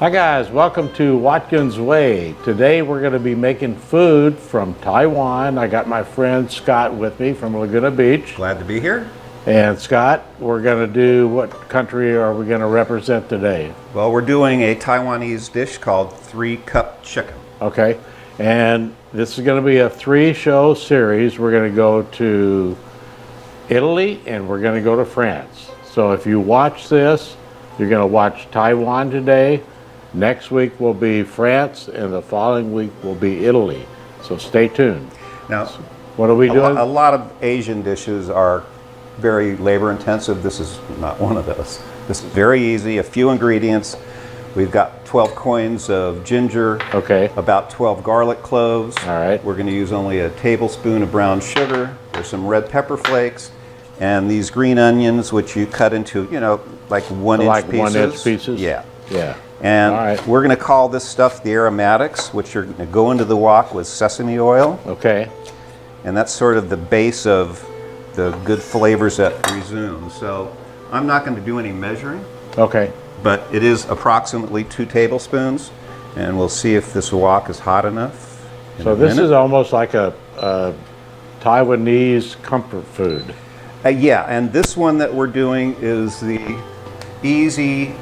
Hi guys, welcome to Watkins Way. Today we're going to be making food from Taiwan. I got my friend Scott with me from Laguna Beach. Glad to be here. And Scott, we're going to do, what country are we going to represent today? Well, we're doing a Taiwanese dish called 3-cup chicken. Okay, and this is going to be a 3-show series. We're going to go to Italy and we're going to go to France. So if you watch this, you're going to watch Taiwan today. Next week will be France, and the following week will be Italy. So stay tuned. Now, what are we doing? A lot of Asian dishes are very labor intensive. This is not one of those. This is very easy, a few ingredients. We've got 12 coins of ginger, okay, about 12 garlic cloves. All right. We're going to use only a tablespoon of brown sugar. There's some red pepper flakes, and these green onions, which you cut into, you know, like 1-inch pieces. 1-inch pieces? Yeah. Yeah. And we're going to call this stuff the aromatics, which are going to go into the wok with sesame oil. Okay. And that's sort of the base of the good flavors that resume. So I'm not going to do any measuring. Okay. But it is approximately 2 tablespoons. And we'll see if this wok is hot enough. So this is almost like a Taiwanese comfort food. Yeah, and this one that we're doing is the easy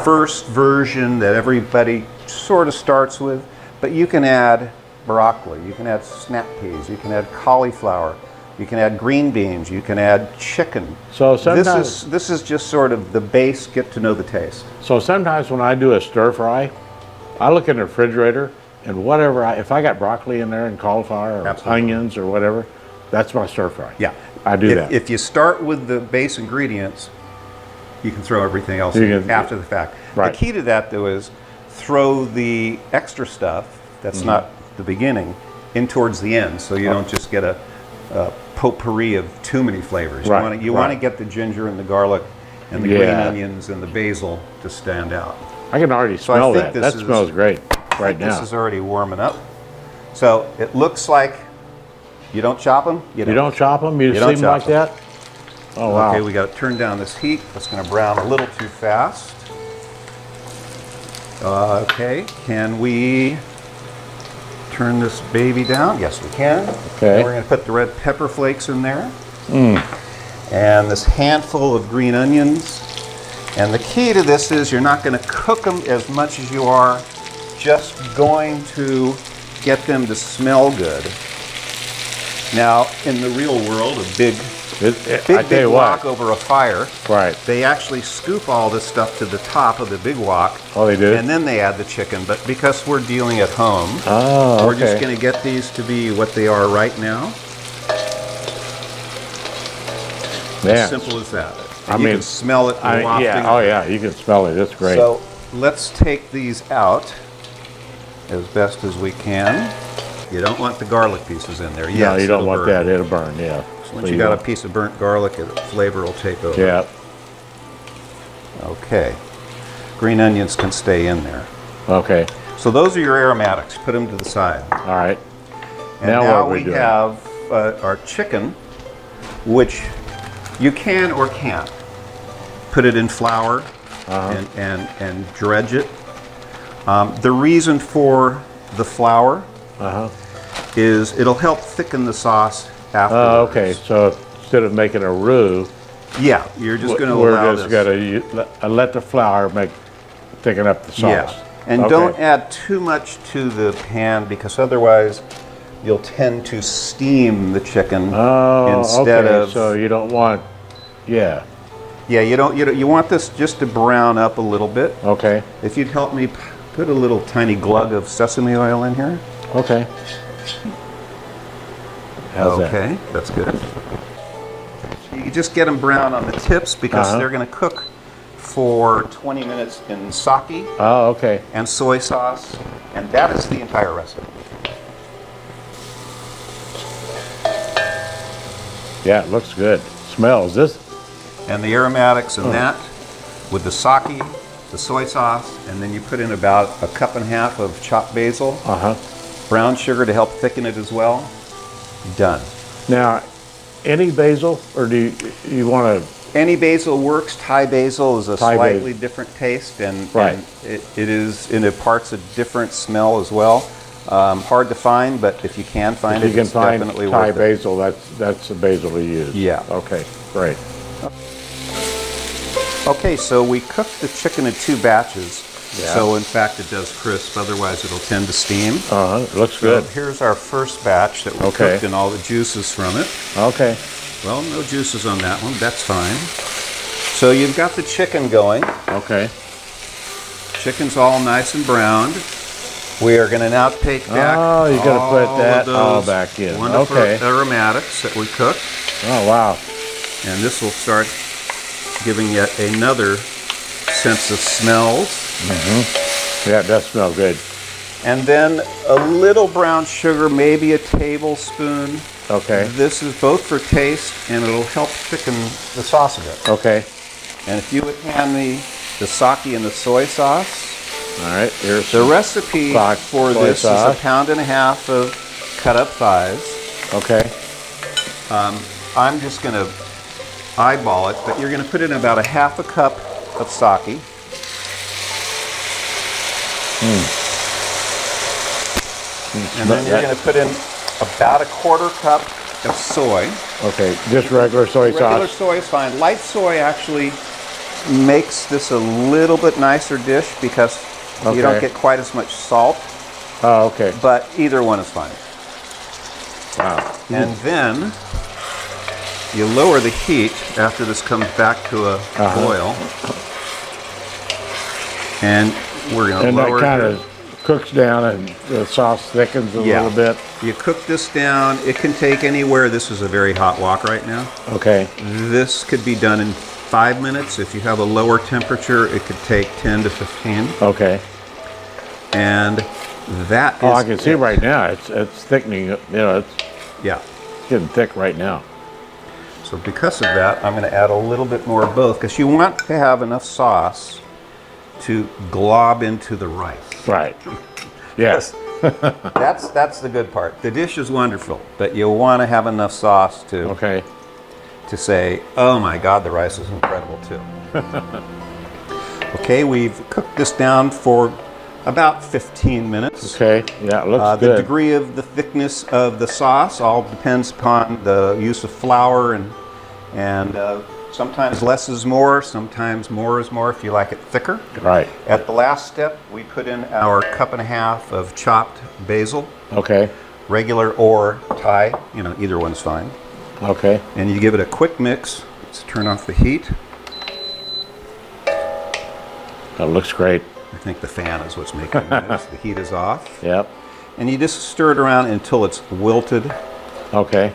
first version that everybody sort of starts with, but you can add broccoli, you can add snap peas, you can add cauliflower, you can add green beans, you can add chicken. So sometimes this is just sort of the base, get to know the taste. So sometimes when I do a stir fry, I look in the refrigerator and whatever, if I got broccoli in there and cauliflower or onions or whatever, that's my stir fry. Yeah. I do that. If you start with the base ingredients, you can throw everything else in after the fact. Right. The key to that, though, is throw the extra stuff that's not the beginning in towards the end, so you don't just get a potpourri of too many flavors. Right. You want to get the ginger and the garlic and the green onions and the basil to stand out. I can already smell that. That smells great right now. This is already warming up. So it looks like you don't chop them. You don't chop them? You just leave them like that? Oh, wow. Okay, we got to turn down this heat. It's going to brown a little too fast. Okay, can we turn this baby down? Yes, we can. Okay. And we're going to put the red pepper flakes in there. And this handful of green onions. And the key to this is you're not going to cook them as much as you are just going to get them to smell good. Now, in the real world, a big wok over a fire. Right. They actually scoop all this stuff to the top of the big wok. Oh, they do? And then they add the chicken. But because we're dealing at home, we're just going to get these to be what they are right now. As simple as that. And you can smell it wafting. Yeah. Oh, yeah. You can smell it. It's great. So let's take these out as best as we can. You don't want the garlic pieces in there. No, you don't want that. It'll burn, yeah. Once you got a piece of burnt garlic, the flavor will take over. Yeah. Okay. Green onions can stay in there. Okay. So those are your aromatics. Put them to the side. All right. And now we have our chicken, which you can or can't. Put it in flour and dredge it. The reason for the flour is it'll help thicken the sauce afterwards. Okay, so instead of making a roux, yeah, you're just going to allow this. We're just going to let the flour thicken up the sauce. Yeah, and don't add too much to the pan because otherwise you'll tend to steam the chicken instead of. So you don't want, Yeah, you want this just to brown up a little bit. Okay. If you'd help me put a little tiny glug of sesame oil in here. Okay. How's that? That's good. You just get them brown on the tips because they're going to cook for 20 minutes in sake and soy sauce, and that is the entire recipe. Yeah, it looks good. Smells this. And the aromatics and that with the sake, the soy sauce, and then you put in about 1.5 cups of chopped basil, brown sugar to help thicken it as well. Done. Now, any basil, or do you want to Any basil works. Thai basil is a Thai slightly basil. different taste, and, Right. and it imparts a different smell as well. Hard to find, but if you can find If it, you can it's find definitely Thai worth it. basil, that's the basil we use. Yeah. Okay, great. Okay, so we cooked the chicken in 2 batches. Yeah. So in fact it does crisp, otherwise it'll tend to steam. It looks So good. here's our first batch that we Okay. cooked and all the juices from it. Okay. Well, no juices on that one, that's fine. So you've got the chicken going. Okay. Chicken's all nice and browned. We are going to now take back Oh, you gotta put all that of all those back in. wonderful Okay. aromatics that we cooked. Oh, wow. And this will start giving yet another sense of smells. Yeah, it does smell good. And then a little brown sugar, maybe a tablespoon. Okay. This is both for taste and it'll help thicken the sauce a bit. Okay. And if you would hand me the sake and the soy sauce. All right, here's The recipe Soy for this sauce. is 1.5 pounds of cut up thighs. Okay. I'm just going to eyeball it, but you're going to put in about 1/2 cup of sake. And then you're going to put in about 1/4 cup of soy. Okay, just regular soy Regular sauce. soy is fine. Light soy actually makes this a little bit nicer dish because you don't Okay. get quite as much salt, Oh, okay. but either one is fine. Wow. And then you lower the heat after this comes back to a boil. And we're going to And that lower kind it. of cooks down and the sauce thickens a little bit. You cook this down. It can take anywhere. This is a very hot wok right now. Okay. This could be done in 5 minutes. If you have a lower temperature, it could take 10 to 15. Okay. And that is Oh, I can see it. right now. It's thickening. You know, it's Yeah. getting thick right now. So because of that, I'm going to add a little bit more of both because you want to have enough sauce to glob into the rice. Right. Yes. That's the good part. The dish is wonderful, but you want to have enough sauce to Okay. say, oh my God, the rice is incredible too. Okay, we've cooked this down for about 15 minutes. Okay. Yeah, it looks The good. degree of the thickness of the sauce all depends upon the use of flour and sometimes less is more, sometimes more is more if you like it thicker. Right. At the last step, we put in our 1.5 cups of chopped basil, Okay. regular or Thai, either one's fine. Okay. And you give it a quick mix. Let's turn off the heat. That looks great. I think the fan is what's making the noise. The heat is off. Yep. And you just stir it around until it's wilted. Okay.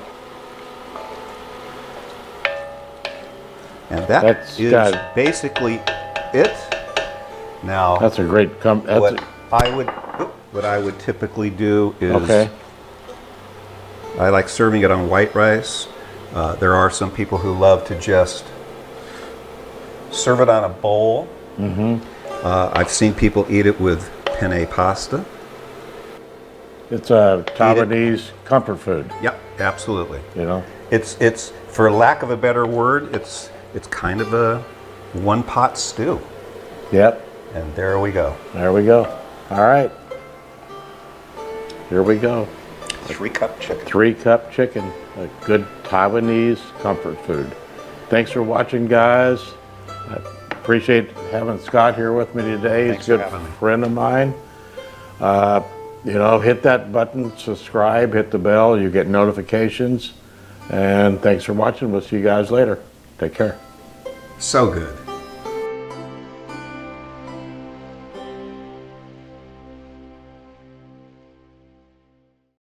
And That's is got- basically it. Now, That's a great what I would typically do is okay. I like serving it on white rice. There are some people who love to just serve it on a bowl. I've seen people eat it with penne pasta. It's a Taiwanese comfort food, Yep, absolutely. you know? It's for lack of a better word, it's kind of a one-pot stew. Yep. And there we go. There we go. All right. Here we go. 3-cup chicken. 3-cup chicken, a good Taiwanese comfort food. Thanks for watching, guys. I appreciate having Scott here with me today. Thanks He's a for good having me. friend of mine. Hit that button, subscribe, hit the bell, you get notifications. And thanks for watching. We'll see you guys later. Take care. So good.